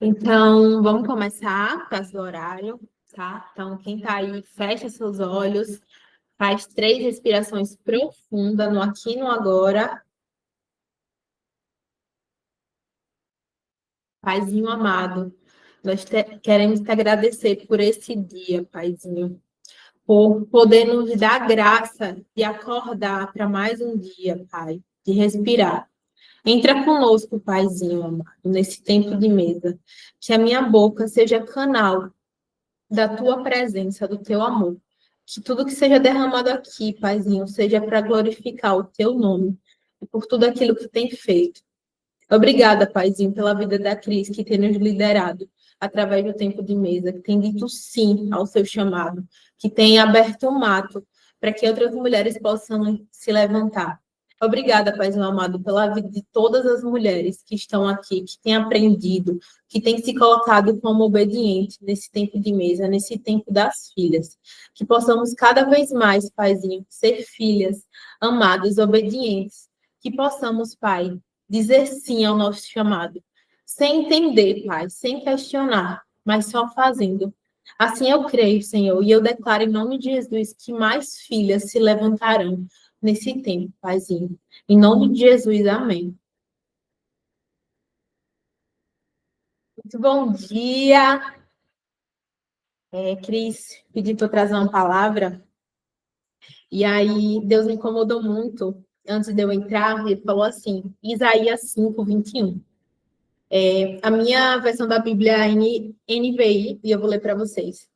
Então, vamos começar, por causa do horário, tá? Então, quem tá aí, fecha seus olhos, faz 3 respirações profundas no aqui e no agora. Paizinho amado, queremos te agradecer por esse dia, Paizinho, por poder nos dar graça de acordar para mais um dia, Pai, de respirar. Entra conosco, Paizinho amado, nesse tempo de mesa. Que a minha boca seja canal da tua presença, do teu amor. Que tudo que seja derramado aqui, Paizinho, seja para glorificar o teu nome e por tudo aquilo que tem feito. Obrigada, Paizinho, pela vida da Cris, que tem nos liderado através do tempo de mesa, que tem dito sim ao seu chamado, que tem aberto o mato para que outras mulheres possam se levantar. Obrigada, Paizinho amado, pela vida de todas as mulheres que estão aqui, que têm aprendido, que têm se colocado como obedientes nesse tempo de mesa, nesse tempo das filhas. Que possamos cada vez mais, Paizinho, ser filhas amadas, obedientes. Que possamos, Pai, dizer sim ao nosso chamado, sem entender, Pai, sem questionar, mas só fazendo. Assim eu creio, Senhor, e eu declaro em nome de Jesus que mais filhas se levantarão nesse tempo, Paizinho. Em nome de Jesus, amém. Muito bom dia. Cris, pedi para eu trazer uma palavra, e aí Deus me incomodou muito. Antes de eu entrar, ele falou assim, Isaías 5:21. A minha versão da Bíblia é NVI, e eu vou ler para vocês.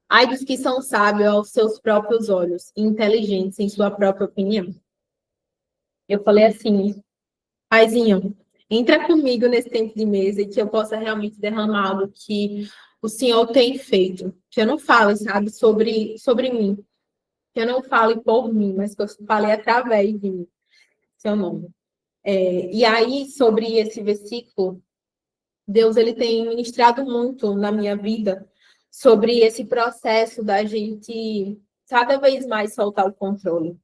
Ai dos que são sábios aos seus próprios olhos e inteligentes em sua própria opinião. Eu falei assim, Paizinho, entra comigo nesse tempo de mesa e que eu possa realmente derramar algo que o Senhor tem feito. Que eu não fale, sabe, sobre mim. Que eu não fale por mim, mas que eu fale através de mim, seu nome. E aí, sobre esse versículo, Deus ele tem ministrado muito na minha vida sobre esse processo da gente cada vez mais soltar o controle.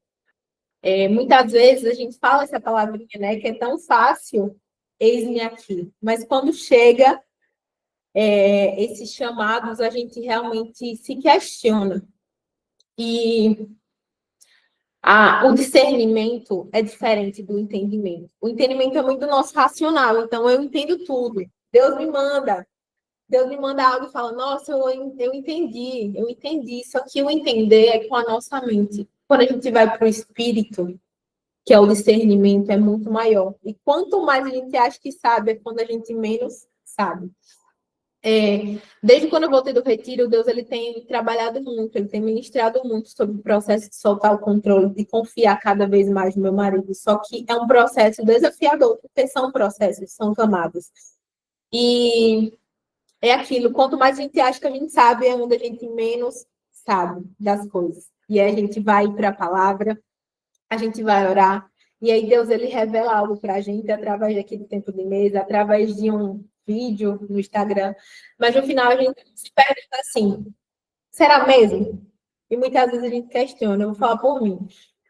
Muitas vezes a gente fala essa palavrinha, né, que é tão fácil, eis-me aqui. Mas quando chega esses chamados, a gente realmente se questiona. E o discernimento é diferente do entendimento. O entendimento é muito do nosso racional, então eu entendo tudo. Deus me manda, Deus me manda algo e fala, nossa, eu entendi. Só que o entender é com a nossa mente. Quando a gente vai para o espírito, que é o discernimento, é muito maior. E quanto mais a gente acha que sabe, é quando a gente menos sabe. Desde quando eu voltei do retiro, Deus ele tem trabalhado muito, ele tem ministrado muito sobre o processo de soltar o controle, de confiar cada vez mais no meu marido. Só que é um processo desafiador, porque são processos, são camadas. E é aquilo, quanto mais a gente acha que a gente sabe, é onde a gente menos sabe das coisas. E aí a gente vai para a palavra, a gente vai orar, e aí Deus ele revela algo para a gente através daqui do tempo de mesa, através de um vídeo no Instagram, mas no final a gente se pergunta assim, será mesmo? E muitas vezes a gente questiona, eu vou falar por mim.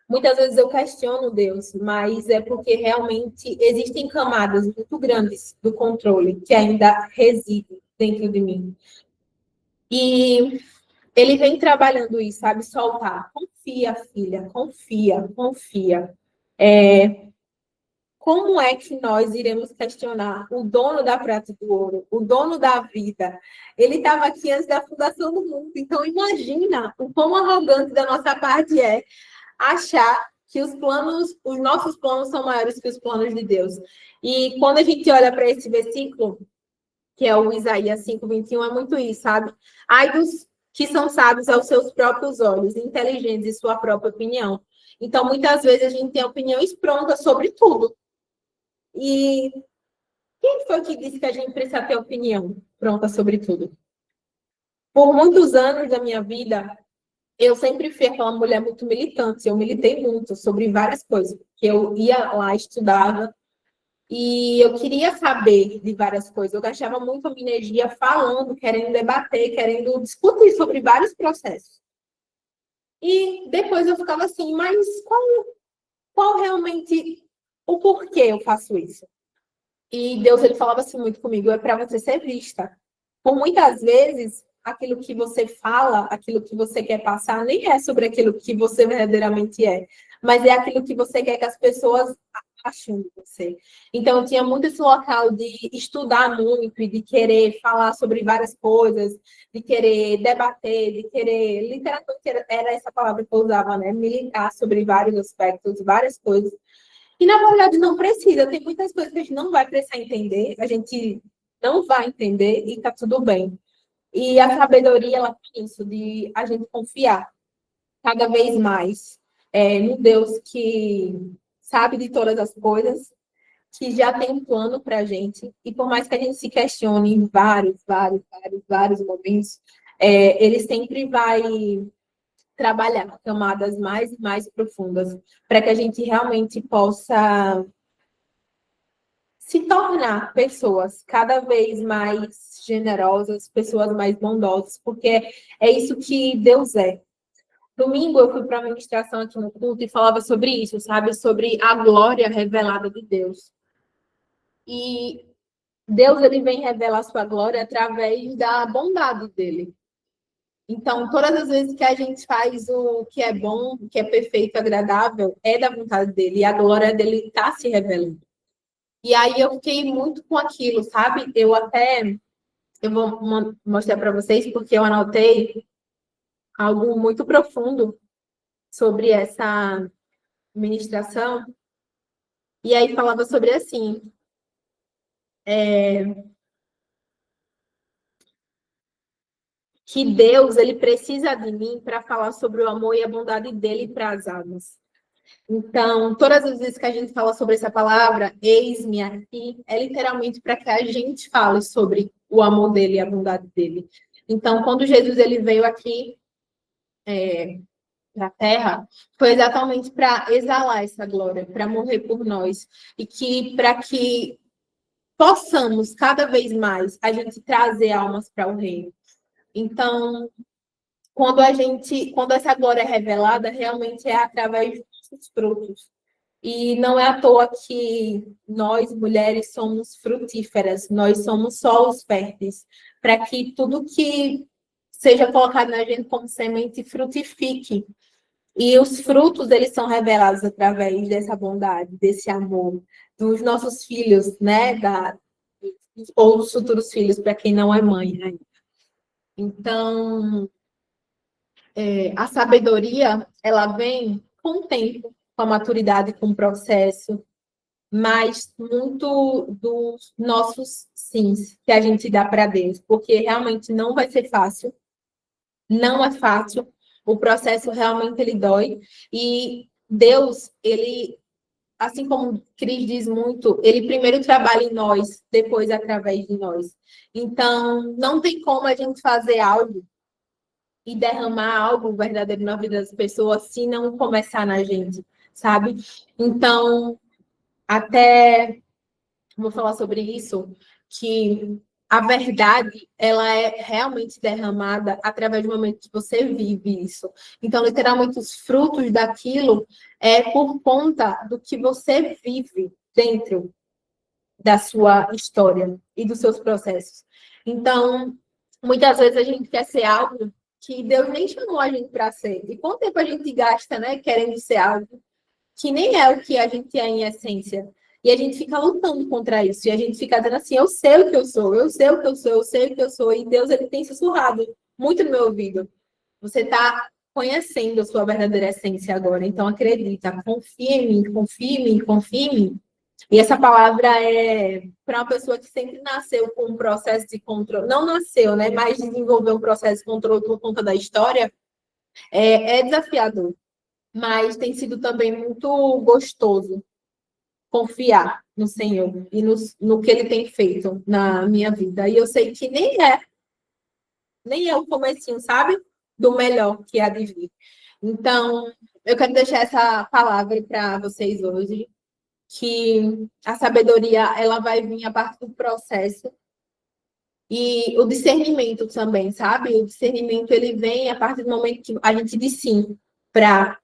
Muitas vezes eu questiono Deus, mas é porque realmente existem camadas muito grandes do controle que ainda residem dentro de mim. E ele vem trabalhando isso, sabe? Soltar. Confia, filha, confia, confia. Como é que nós iremos questionar o dono da prata e do ouro, o dono da vida? Ele estava aqui antes da fundação do mundo. Então, imagina o quão arrogante da nossa parte é achar que os nossos planos são maiores que os planos de Deus. E quando a gente olha para esse versículo, que é o Isaías 5:21, é muito isso, sabe? Ai dos que são sábios aos seus próprios olhos, inteligentes em sua própria opinião. Então, muitas vezes a gente tem opiniões prontas sobre tudo. E quem foi que disse que a gente precisa ter opinião pronta sobre tudo? Por muitos anos da minha vida, eu sempre fui aquela mulher muito militante. Eu militei muito sobre várias coisas. Que eu ia lá, estudava, e eu queria saber de várias coisas. Eu gastava muito a minha energia falando, querendo debater, querendo discutir sobre vários processos. E depois eu ficava assim, mas qual realmente o porquê eu faço isso? E Deus, ele falava assim muito comigo, é para você ser vista. Por muitas vezes, aquilo que você fala, aquilo que você quer passar, nem é sobre aquilo que você verdadeiramente é, mas é aquilo que você quer que as pessoas achem de você. Então, eu tinha muito esse local de estudar muito e de querer falar sobre várias coisas, de querer debater, de querer, literalmente era essa palavra que eu usava, né? Militar sobre vários aspectos, várias coisas. E, na verdade, não precisa. Tem muitas coisas que a gente não vai precisar entender, a gente não vai entender e tá tudo bem. E a sabedoria, ela tem isso, de a gente confiar cada vez mais no Deus que sabe de todas as coisas, que já tem um plano para a gente. E por mais que a gente se questione em vários momentos, ele sempre vai trabalhar camadas mais e mais profundas para que a gente realmente possa se tornar pessoas cada vez mais generosas, pessoas mais bondosas, porque é isso que Deus é. Domingo eu fui para a ministração aqui no culto e falava sobre isso, sabe? Sobre a glória revelada de Deus. E Deus, ele vem revelar a sua glória através da bondade dele. Então, todas as vezes que a gente faz o que é bom, o que é perfeito, agradável, é da vontade dele, e a glória dele está se revelando. E aí eu fiquei muito com aquilo, sabe? Eu vou mostrar para vocês, porque eu anotei algo muito profundo sobre essa ministração. E aí falava sobre assim, que Deus, ele precisa de mim para falar sobre o amor e a bondade dele para as almas. Então, todas as vezes que a gente fala sobre essa palavra, eis-me aqui, é literalmente para que a gente fale sobre o amor dele e a bondade dele. Então, quando Jesus ele veio aqui na Terra, foi exatamente para exalar essa glória, para morrer por nós. E que para que possamos cada vez mais a gente trazer almas para o reino. Então, quando essa glória é revelada, realmente é através dos nossos frutos. E não é à toa que nós, mulheres, somos frutíferas, nós somos solos férteis, para que tudo que seja colocado na gente como semente frutifique. E os frutos, eles são revelados através dessa bondade, desse amor, dos nossos filhos, né? Ou dos futuros filhos, para quem não é mãe, né? Então, a sabedoria, ela vem com o tempo, com a maturidade, com o processo, mas muito dos nossos sims que a gente dá para Deus, porque realmente não vai ser fácil, não é fácil, o processo realmente ele dói, e Deus, ele, assim como Cris diz muito, ele primeiro trabalha em nós, depois através de nós. Então, não tem como a gente fazer algo e derramar algo verdadeiro na vida das pessoas se não começar na gente, sabe? Então, até vou falar sobre isso, que a verdade, ela é realmente derramada através do momento que você vive isso. Então, literalmente, os frutos daquilo é por conta do que você vive dentro da sua história e dos seus processos. Então, muitas vezes a gente quer ser algo que Deus nem chamou a gente para ser. E quanto tempo a gente gasta, né, querendo ser algo que nem é o que a gente é em essência. E a gente fica lutando contra isso. E a gente fica dizendo assim, eu sei o que eu sou, eu sei o que eu sou, eu sei o que eu sou. E Deus, ele tem sussurrado muito no meu ouvido. Você está conhecendo a sua verdadeira essência agora. Então, acredita, confia em mim, confia em mim, confia em mim. E essa palavra é para uma pessoa que sempre nasceu com um processo de controle. Não nasceu, né? Mas desenvolveu um processo de controle por conta da história. É desafiador. Mas tem sido também muito gostoso confiar no Senhor e no que Ele tem feito na minha vida. E eu sei que nem é o comecinho, sabe? Do melhor que há de vir. Então, eu quero deixar essa palavra para vocês hoje, que a sabedoria, ela vai vir a partir do processo e o discernimento também, sabe? O discernimento, ele vem a partir do momento que a gente diz sim para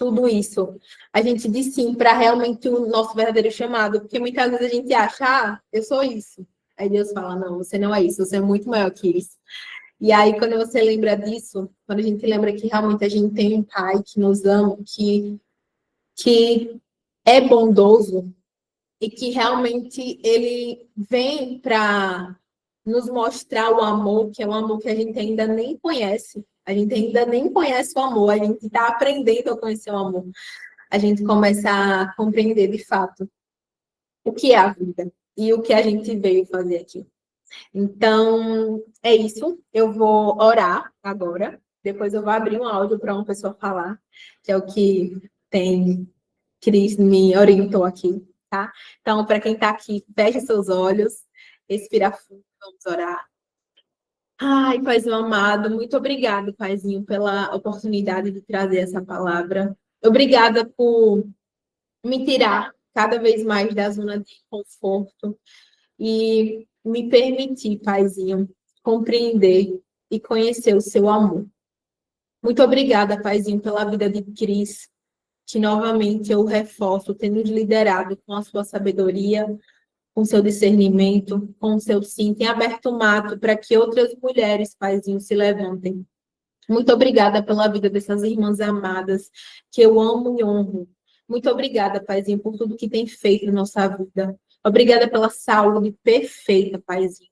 tudo isso. A gente diz sim para realmente o nosso verdadeiro chamado, porque muitas vezes a gente acha, eu sou isso. Aí Deus fala, não, você não é isso, você é muito maior que isso. E aí, quando você lembra disso, quando a gente lembra que realmente a gente tem um pai que nos ama, que é bondoso e que realmente ele vem para nos mostrar o amor, que é um amor que a gente ainda nem conhece. A gente ainda nem conhece o amor, a gente está aprendendo a conhecer o amor. A gente começa a compreender de fato o que é a vida e o que a gente veio fazer aqui. Então, é isso. Eu vou orar agora. Depois eu vou abrir um áudio para uma pessoa falar, que é o que tem Cris me orientou aqui, tá? Então, para quem está aqui, feche seus olhos, respira fundo, vamos orar. Ai, Paizinho amado, muito obrigado, Paizinho, pela oportunidade de trazer essa palavra. Obrigada por me tirar cada vez mais da zona de conforto e me permitir, Paizinho, compreender e conhecer o seu amor. Muito obrigada, Paizinho, pela vida de Cris, que novamente eu reforço, tendo liderado com a sua sabedoria, com seu discernimento, com o seu sim, tem aberto o mato para que outras mulheres, Paizinho, se levantem. Muito obrigada pela vida dessas irmãs amadas, que eu amo e honro. Muito obrigada, Paizinho, por tudo que tem feito na nossa vida. Obrigada pela saúde perfeita, Paizinho.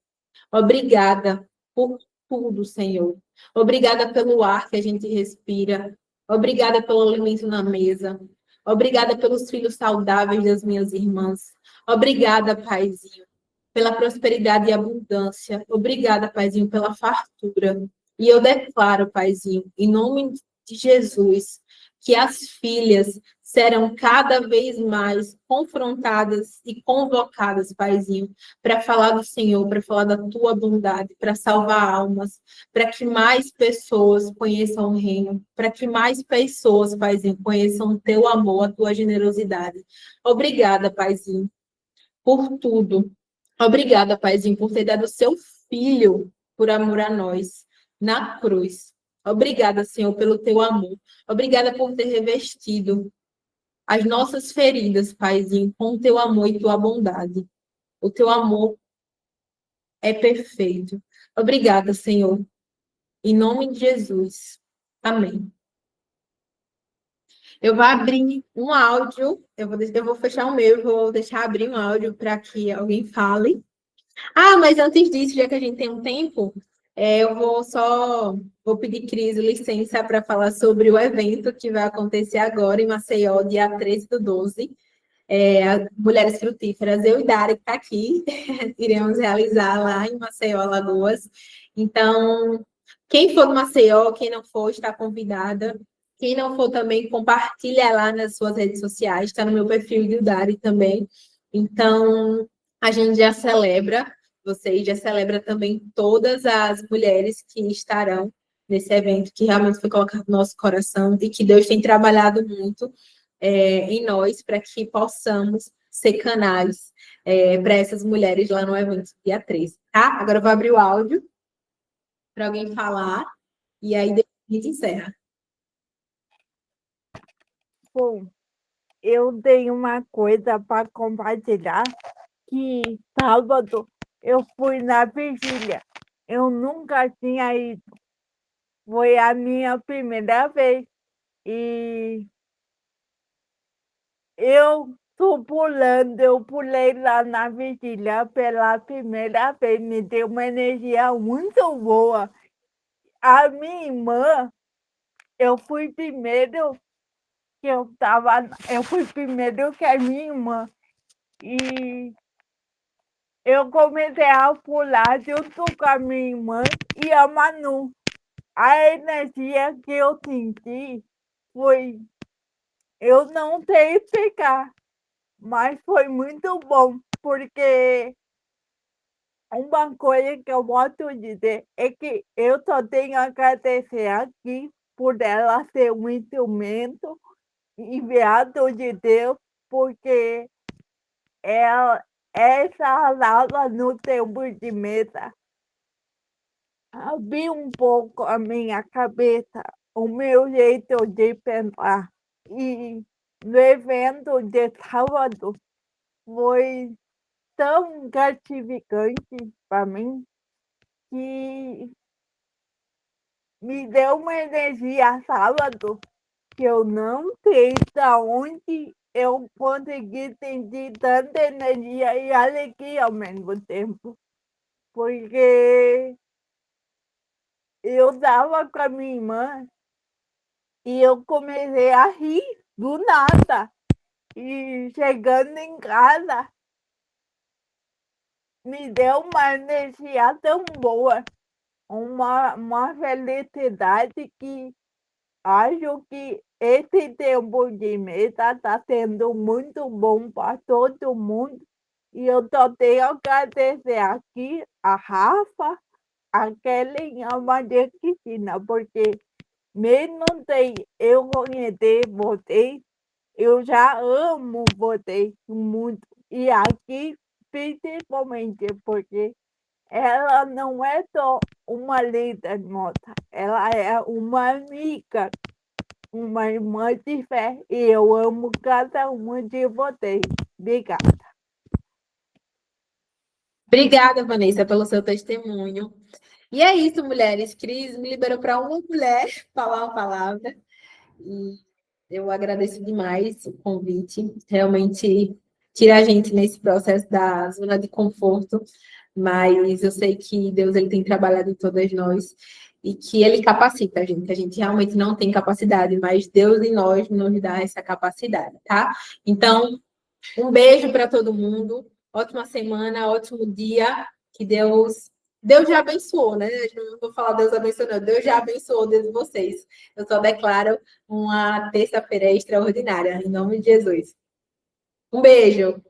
Obrigada por tudo, Senhor. Obrigada pelo ar que a gente respira. Obrigada pelo alimento na mesa. Obrigada pelos filhos saudáveis das minhas irmãs. Obrigada, Paizinho, pela prosperidade e abundância. Obrigada, Paizinho, pela fartura. E eu declaro, Paizinho, em nome de Jesus, que as filhas serão cada vez mais confrontadas e convocadas, Paizinho, para falar do Senhor, para falar da tua bondade, para salvar almas, para que mais pessoas conheçam o reino, para que mais pessoas, Paizinho, conheçam o teu amor, a tua generosidade. Obrigada, Paizinho, por tudo. Obrigada, Paizinho, por ter dado o seu filho por amor a nós, na cruz. Obrigada, Senhor, pelo teu amor. Obrigada por ter revestido as nossas feridas, Paizinho, com o teu amor e tua bondade. O teu amor é perfeito. Obrigada, Senhor. Em nome de Jesus. Amém. Eu vou abrir um áudio, eu vou fechar o meu, vou deixar abrir um áudio para que alguém fale. Ah, mas antes disso, já que a gente tem um tempo, eu vou pedir Cris licença para falar sobre o evento que vai acontecer agora em Maceió, dia 13/12. Mulheres Frutíferas, eu e Dari, que está aqui, iremos realizar lá em Maceió, Alagoas. Então, quem for do Maceió, quem não for, está convidada. Quem não for também, compartilha lá nas suas redes sociais, está no meu perfil do Dari também. Então, a gente já celebra, vocês já celebram também todas as mulheres que estarão nesse evento, que realmente foi colocado no nosso coração e que Deus tem trabalhado muito em nós para que possamos ser canais para essas mulheres lá no evento dia 13, tá? Agora eu vou abrir o áudio para alguém falar e aí depois a gente encerra. Bom, eu tenho uma coisa para compartilhar, que sábado eu fui na vigília. Eu nunca tinha ido. Foi a minha primeira vez. E eu pulei lá na vigília pela primeira vez. Me deu uma energia muito boa. A minha irmã, eu fui primeiro eu fui primeiro que a minha irmã. E eu comecei a pular junto com a minha irmã e a Manu. A energia que eu senti foi, eu não sei explicar, mas foi muito bom, porque uma coisa que eu posso dizer é que eu só tenho a agradecer aqui por ela ser um instrumento enviado de Deus, porque ela, essa aula no tempo de mesa abriu um pouco a minha cabeça, o meu jeito de pensar. E no evento de sábado foi tão gratificante para mim que me deu uma energia sábado que eu não sei da onde eu consegui sentir tanta energia e alegria ao mesmo tempo. Porque eu estava com a minha irmã e eu comecei a rir do nada. E chegando em casa, me deu uma energia tão boa, uma felicidade que acho que esse tempo de mesa está sendo muito bom para todo mundo. E eu só tenho que agradecer aqui a Rafa, a Kelly e a Maria Cristina, porque mesmo sem eu conhecer vocês, eu já amo vocês muito. E aqui, principalmente, porque ela não é só uma líder nossa, ela é uma amiga, uma irmã de fé, e eu amo cada uma de vocês. Obrigada. Obrigada, Vanessa, pelo seu testemunho. E é isso, mulheres. Cris me liberou para uma mulher falar uma palavra. E eu agradeço demais o convite. Realmente tira a gente nesse processo da zona de conforto, mas eu sei que Deus ele tem trabalhado em todas nós e que ele capacita a gente. A gente realmente não tem capacidade, mas Deus em nós nos dá essa capacidade, tá? Então, um beijo para todo mundo. Ótima semana, ótimo dia. Que Deus já abençoou, né? Eu não vou falar Deus abençoou, não. Deus já abençoou desde vocês. Eu só declaro uma terça-feira extraordinária, em nome de Jesus. Um beijo.